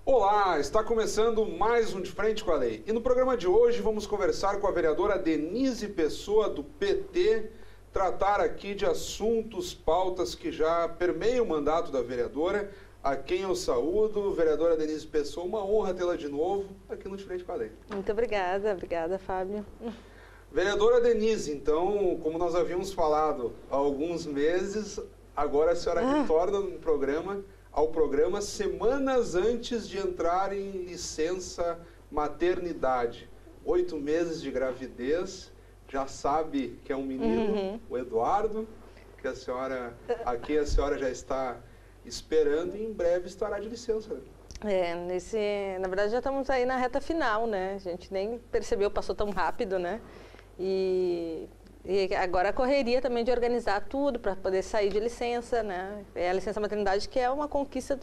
Olá, está começando mais um De Frente com a Lei. E no programa de hoje vamos conversar com a vereadora Denise Pessoa, do PT, tratar aqui de assuntos, pautas que já permeiam o mandato da vereadora, a quem eu saúdo. Vereadora Denise Pessoa, uma honra tê-la de novo aqui no De Frente com a Lei. Muito obrigada, Fábio. Vereadora Denise, então, como nós havíamos falado há alguns meses, agora a senhora retorna ao programa semanas antes de entrar em licença maternidade. 8 meses de gravidez, já sabe que é um menino, o Eduardo, que a senhora já está esperando e em breve estará de licença. Na verdade já estamos aí na reta final, né? A gente nem percebeu, passou tão rápido, né? E agora a correria também de organizar tudo para poder sair de licença, né? É a licença maternidade que é uma conquista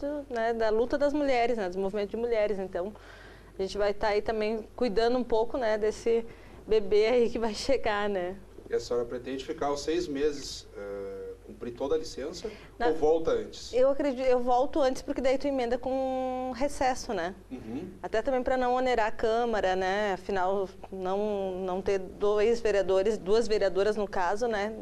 da luta das mulheres, né? Dos movimentos de mulheres. Então, a gente vai estar aí também cuidando um pouco, né? Desse bebê aí que vai chegar, né? E a senhora pretende ficar os 6 meses, cumprir toda a licença, ou volta antes? Eu volto antes porque daí tu emenda com recesso, né? Até também para não onerar a Câmara, né? Afinal, não ter duas vereadoras no caso, né?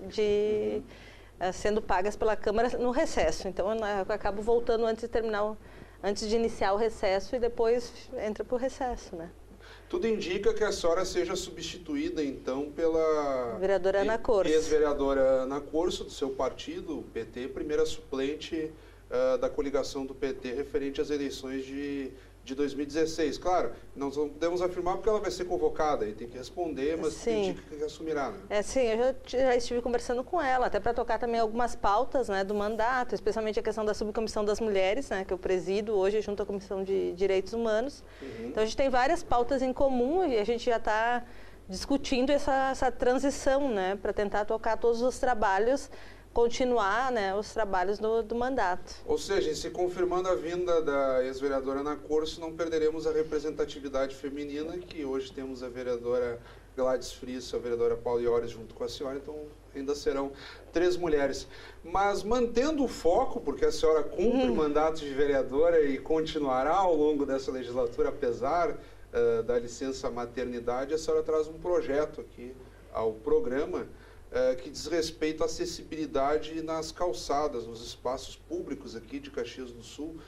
Sendo pagas pela Câmara no recesso. Então, eu acabo voltando antes de iniciar o recesso e depois entra para o recesso, né? Tudo indica que a senhora seja substituída, então, pela vereadora Ana Corso. Ex-vereadora Ana Corso, do seu partido, o PT, primeira suplente da coligação do PT referente às eleições de 2016. Claro, não podemos afirmar porque ela vai ser convocada e tem que responder, mas tudo indica que assumirá, né? Sim, eu já estive conversando com ela, até para tocar também algumas pautas, né, do mandato, especialmente a questão da subcomissão das mulheres, né, que eu presido hoje junto à Comissão de Direitos Humanos. Então a gente tem várias pautas em comum e a gente já está discutindo essa transição, né, para tentar tocar todos os trabalhos, continuar, né, os trabalhos do mandato. Ou seja, se confirmando a vinda da ex-vereadora Ana Corso, não perderemos a representatividade feminina, que hoje temos a vereadora Gladys Frisso, a vereadora Paula Iores junto com a senhora, então ainda serão 3 mulheres. Mas mantendo o foco, porque a senhora cumpre o mandato de vereadora e continuará ao longo dessa legislatura, apesar da licença maternidade, a senhora traz um projeto aqui ao programa que diz respeito à acessibilidade nas calçadas, nos espaços públicos aqui de Caxias do Sul.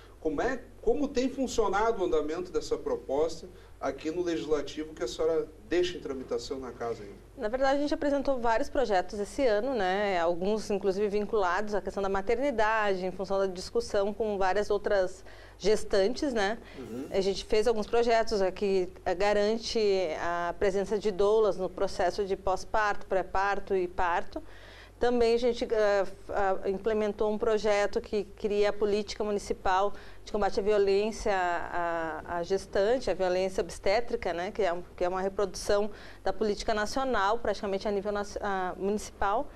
Como tem funcionado o andamento dessa proposta aqui no Legislativo que a senhora deixa em tramitação na casa ainda? Na verdade, a gente apresentou vários projetos esse ano, né? Alguns, inclusive, vinculados à questão da maternidade, em função da discussão com várias outras gestantes, né? A gente fez alguns projetos que garante a presença de doulas no processo de pós-parto, pré-parto e parto. Também a gente implementou um projeto que cria a política municipal de combate à violência à gestante, à violência obstétrica, né, que é uma reprodução da política nacional, praticamente a nível municipal.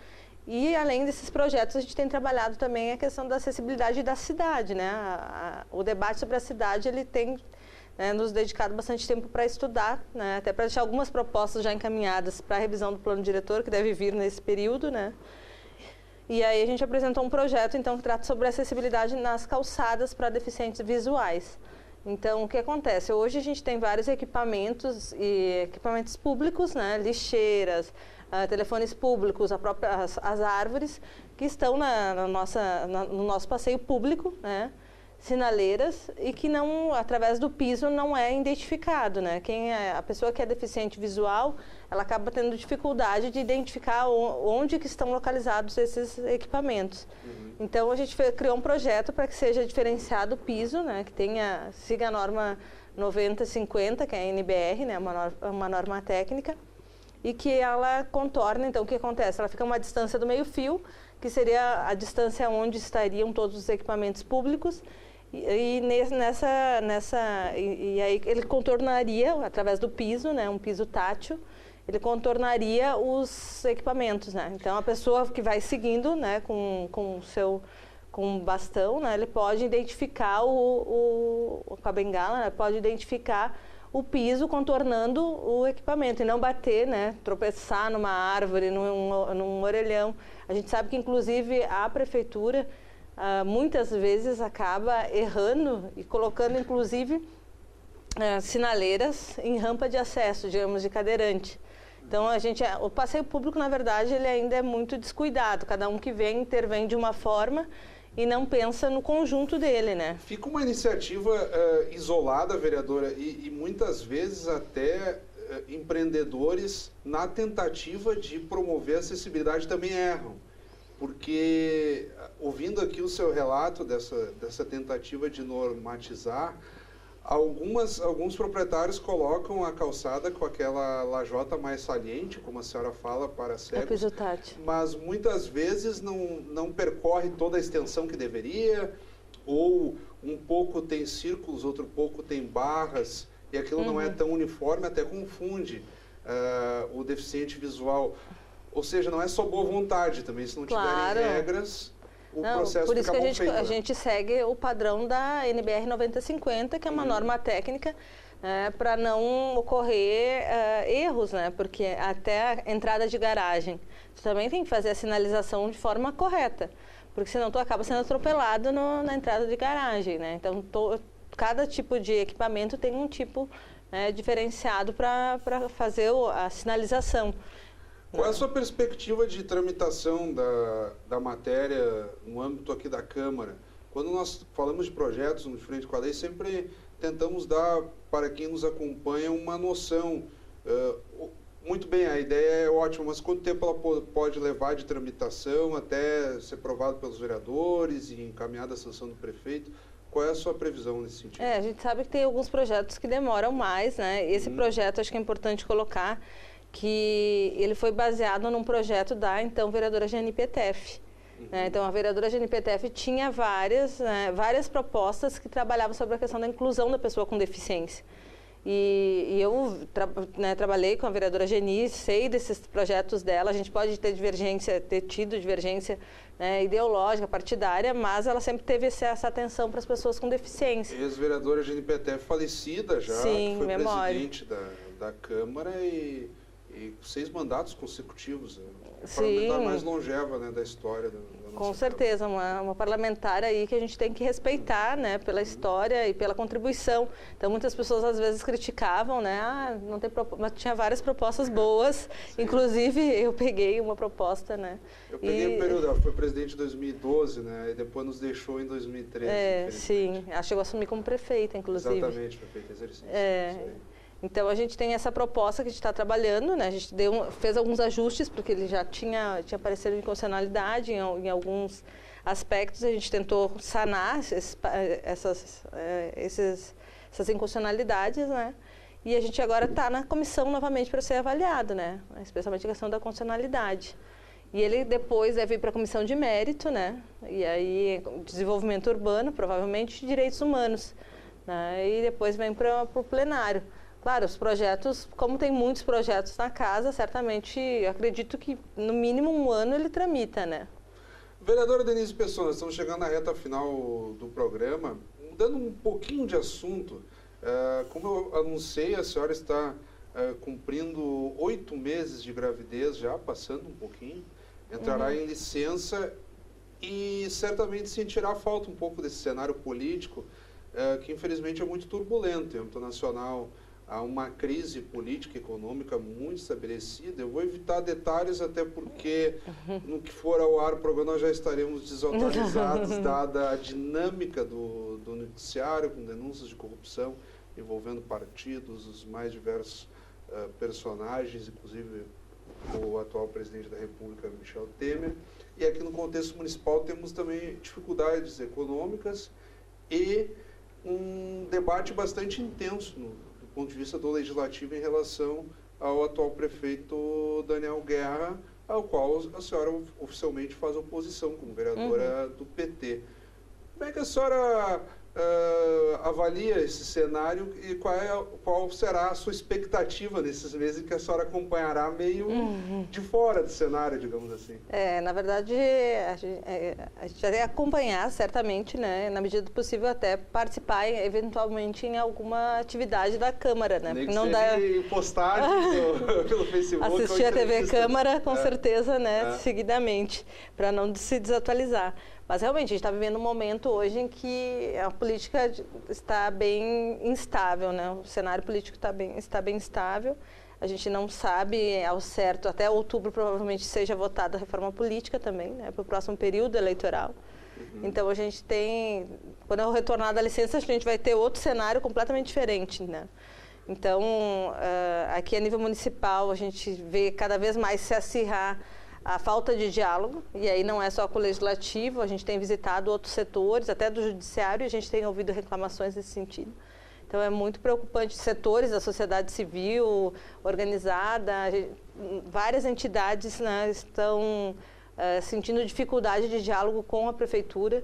E, além desses projetos, a gente tem trabalhado também a questão da acessibilidade da cidade, né? O debate sobre a cidade, ele tem nos dedicado bastante tempo para estudar, né? Até para deixar algumas propostas já encaminhadas para a revisão do plano diretor, que deve vir nesse período, né? E aí a gente apresentou um projeto, então, que trata sobre acessibilidade nas calçadas para deficientes visuais. Então, o que acontece? Hoje a gente tem vários equipamentos públicos, né? Lixeiras, telefones públicos, as árvores, que estão no nosso passeio público, né? Sinaleiras, e que não, através do piso, não é identificado, né? A pessoa que é deficiente visual, ela acaba tendo dificuldade de identificar onde que estão localizados esses equipamentos. Então, a gente criou um projeto para que seja diferenciado o piso, né? Que siga a norma 9050, que é a NBR, né? Uma norma técnica, e que ela contorna. Então, o que acontece? Ela fica a uma distância do meio-fio, que seria a distância onde estariam todos os equipamentos públicos. E aí ele contornaria, através do piso, né, um piso tátil, ele contornaria os equipamentos, né? Então, a pessoa que vai seguindo, né, com um bastão, né, ele pode identificar a bengala, né, pode identificar o piso contornando o equipamento e não bater, né, tropeçar numa árvore, num orelhão. A gente sabe que, inclusive, a prefeitura muitas vezes acaba errando e colocando, inclusive, sinaleiras em rampa de acesso, digamos, de cadeirante. Então, o passeio público, na verdade, ele ainda é muito descuidado. Cada um que vem intervém de uma forma e não pensa no conjunto dele, né? Fica uma iniciativa isolada, vereadora, e muitas vezes até empreendedores, na tentativa de promover a acessibilidade, também erram. Porque, ouvindo aqui o seu relato dessa tentativa de normatizar, alguns proprietários colocam a calçada com aquela lajota mais saliente, como a senhora fala, para cegos, mas muitas vezes não percorre toda a extensão que deveria, ou um pouco tem círculos, outro pouco tem barras, e aquilo não é tão uniforme, até confunde o deficiente visual. Ou seja, não é só boa vontade também, se não tiverem regras... Por isso que a gente segue o padrão da NBR 9050, que é uma norma técnica, para não ocorrer erros, né? Porque até a entrada de garagem, tu também tem que fazer a sinalização de forma correta, porque senão tu acaba sendo atropelado na entrada de garagem, né? Então, cada tipo de equipamento tem um tipo diferenciado para fazer a sinalização. Qual é a sua perspectiva de tramitação da matéria no âmbito aqui da Câmara? Quando nós falamos de projetos no Frente com a Lei, sempre tentamos dar para quem nos acompanha uma noção. Muito bem, a ideia é ótima, mas quanto tempo ela pode levar de tramitação até ser aprovado pelos vereadores e encaminhada à sanção do prefeito? Qual é a sua previsão nesse sentido? A gente sabe que tem alguns projetos que demoram mais, né? Esse projeto, acho que é importante colocar, que ele foi baseado num projeto da então vereadora Jane Petef. Então, a vereadora Jane Petef tinha várias propostas que trabalhavam sobre a questão da inclusão da pessoa com deficiência. E eu trabalhei com a vereadora Geni, sei desses projetos dela. A gente pode ter tido divergência ideológica, partidária, mas ela sempre teve essa atenção para as pessoas com deficiência. Ex-vereadora Jane Petef, falecida já, sim, que foi memória. Presidente da Câmara e 6 mandatos consecutivos. A Sim. parlamentar mais longeva, né, da história da nossa Com certeza, uma parlamentar aí que a gente tem que respeitar, né, pela história e pela contribuição. Então, muitas pessoas às vezes criticavam, né, não tem mas tinha várias propostas boas. Sim. Inclusive, eu peguei uma proposta, né. Eu peguei o período, ela foi presidente em 2012, né, e depois nos deixou em 2013. Sim, ela chegou a assumir como prefeita, inclusive. Exatamente, prefeita exercício. Então, a gente tem essa proposta que a gente está trabalhando, né? A gente fez alguns ajustes, porque ele já tinha parecer de inconstitucionalidade em alguns aspectos. A gente tentou sanar essas inconstitucionalidades, né? E a gente agora está na comissão novamente para ser avaliado, né? Especialmente a questão da constitucionalidade. E ele depois deve ir para a comissão de mérito, né? E aí, desenvolvimento urbano, provavelmente direitos humanos, né? E depois vem para o plenário. Claro, os projetos, como tem muitos projetos na casa, certamente, acredito que no mínimo 1 ano ele tramita, né? Vereadora Denise Pessoa, nós estamos chegando na reta final do programa. Mudando um pouquinho de assunto, como eu anunciei, a senhora está cumprindo 8 meses de gravidez já, passando um pouquinho, entrará em licença e certamente sentirá falta um pouco desse cenário político, que infelizmente é muito turbulento em âmbito nacional. Há uma crise política e econômica muito estabelecida. Eu vou evitar detalhes, até porque no que for ao ar o programa nós já estaremos desatualizados, dada a dinâmica do noticiário, com denúncias de corrupção envolvendo partidos, os mais diversos personagens, inclusive o atual presidente da República, Michel Temer. E aqui no contexto municipal temos também dificuldades econômicas e um debate bastante intenso do ponto de vista do legislativo em relação ao atual prefeito Daniel Guerra, ao qual a senhora oficialmente faz oposição como vereadora do PT. Como é que a senhora avalia esse cenário e qual será a sua expectativa nesses meses em que a senhora acompanhará meio de fora do cenário, digamos assim? Na verdade, a gente vai acompanhar, certamente, né, na medida do possível, até participar, eventualmente, em alguma atividade da Câmara, né? Nem que não dá postagem pelo Facebook. Assistir a TV Câmara, com certeza, né, seguidamente, para não se desatualizar. Mas, realmente, a gente está vivendo um momento hoje em que a política está bem instável, né? O cenário político está bem instável. A gente não sabe ao certo, até outubro provavelmente seja votada a reforma política também, né? Para o próximo período eleitoral. Então, a gente tem, quando eu retornar da licença, a gente vai ter outro cenário completamente diferente, né? Então, aqui a nível municipal, a gente vê cada vez mais se acirrar a falta de diálogo, e aí não é só com o legislativo, a gente tem visitado outros setores, até do judiciário, e a gente tem ouvido reclamações nesse sentido. Então, é muito preocupante. Setores da sociedade civil organizada, várias entidades, né, estão sentindo dificuldade de diálogo com a prefeitura.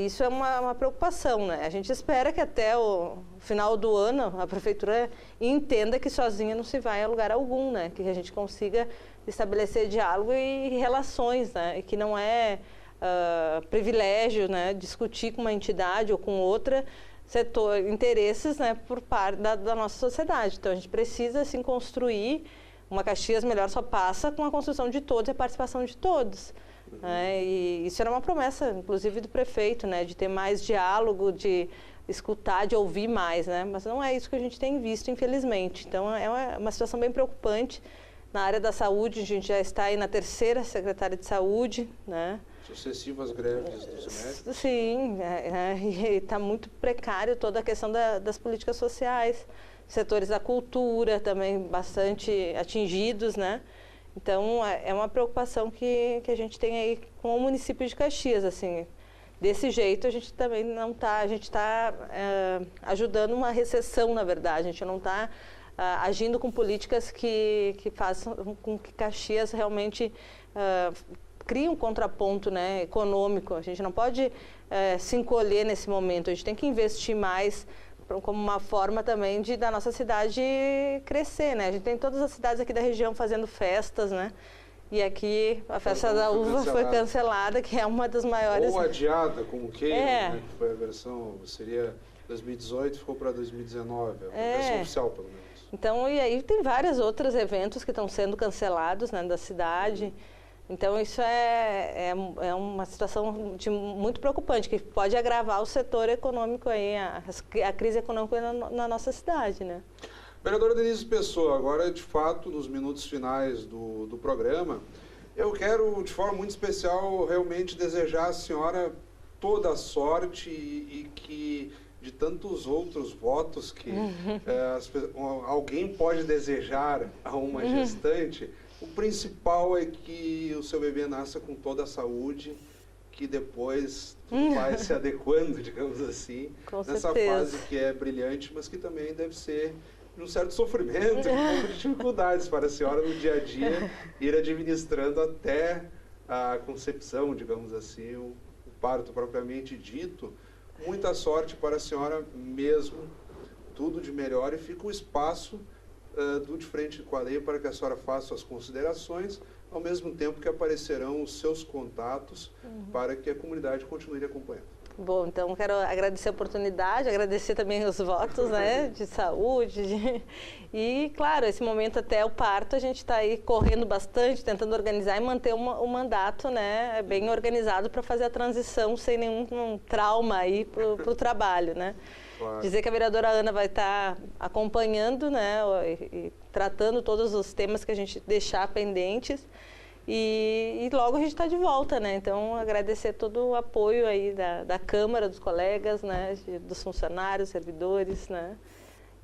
Isso é uma preocupação, né? A gente espera que até o final do ano a prefeitura entenda que sozinha não se vai a lugar algum, né? Que a gente consiga estabelecer diálogo e relações, né? E que não é privilégio, né? Discutir com uma entidade ou com outra interesses, né? Por parte da nossa sociedade. Então, a gente precisa, assim, construir uma Caxias melhor só passa com a construção de todos e a participação de todos. E isso era uma promessa, inclusive, do prefeito, né? De ter mais diálogo, de escutar, de ouvir mais, né? Mas não é isso que a gente tem visto, infelizmente. Então, é uma situação bem preocupante. Na área da saúde, a gente já está aí na 3ª secretária de saúde, né? Sucessivas greves dos médicos. Sim, e está muito precário toda a questão das políticas sociais. Setores da cultura também bastante atingidos, né? Então, é uma preocupação que a gente tem aí com o município de Caxias, assim. Desse jeito, a gente também não está, a gente está ajudando uma recessão, na verdade. A gente não está agindo com políticas que façam com que Caxias realmente crie um contraponto, né, econômico. A gente não pode se encolher nesse momento, a gente tem que investir mais como uma forma também da nossa cidade crescer, né? A gente tem todas as cidades aqui da região fazendo festas, né? E aqui a festa da uva foi cancelada, que é uma das maiores... Ou adiada, como queira, né? Que foi a versão, seria 2018, ficou para 2019, a versão oficial, pelo menos. Então, e aí tem vários outros eventos que estão sendo cancelados, né, da cidade. Então, isso é uma situação muito preocupante, que pode agravar o setor econômico aí, a crise econômica na nossa cidade, né? Vereadora Denise Pessoa, agora, de fato, nos minutos finais do programa, eu quero, de forma muito especial, realmente desejar à senhora toda a sorte e que, de tantos outros votos que alguém pode desejar a uma gestante, o principal é que o seu bebê nasça com toda a saúde, que depois tudo vai se adequando, digamos assim, nessa fase que é brilhante, mas que também deve ser de um certo sofrimento, de dificuldades para a senhora no dia a dia ir administrando até a concepção, digamos assim, o parto propriamente dito. Muita sorte para a senhora mesmo, tudo de melhor, e fica o espaço do De Frente com a Lei para que a senhora faça suas considerações, ao mesmo tempo que aparecerão os seus contatos para que a comunidade continue acompanhando. Bom, então quero agradecer a oportunidade, agradecer também os votos, né, de saúde. E, claro, esse momento até o parto, a gente está aí correndo bastante, tentando organizar e manter o mandato, né, bem organizado para fazer a transição sem nenhum trauma aí para o trabalho, né. Claro. Dizer que a vereadora Ana vai estar acompanhando, né, e tratando todos os temas que a gente deixar pendentes. E logo a gente está de volta, né? Então, agradecer todo o apoio aí da Câmara, dos colegas, né? Dos funcionários, servidores, né?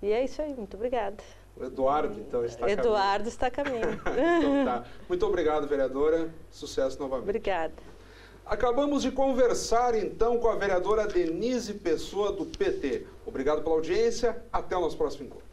E é isso aí, muito obrigada. O Eduardo, então, está a caminho. Eduardo está a caminho. Então, tá. Muito obrigado, vereadora. Sucesso novamente. Obrigada. Acabamos de conversar, então, com a vereadora Denise Pessoa, do PT. Obrigado pela audiência. Até o nosso próximo encontro.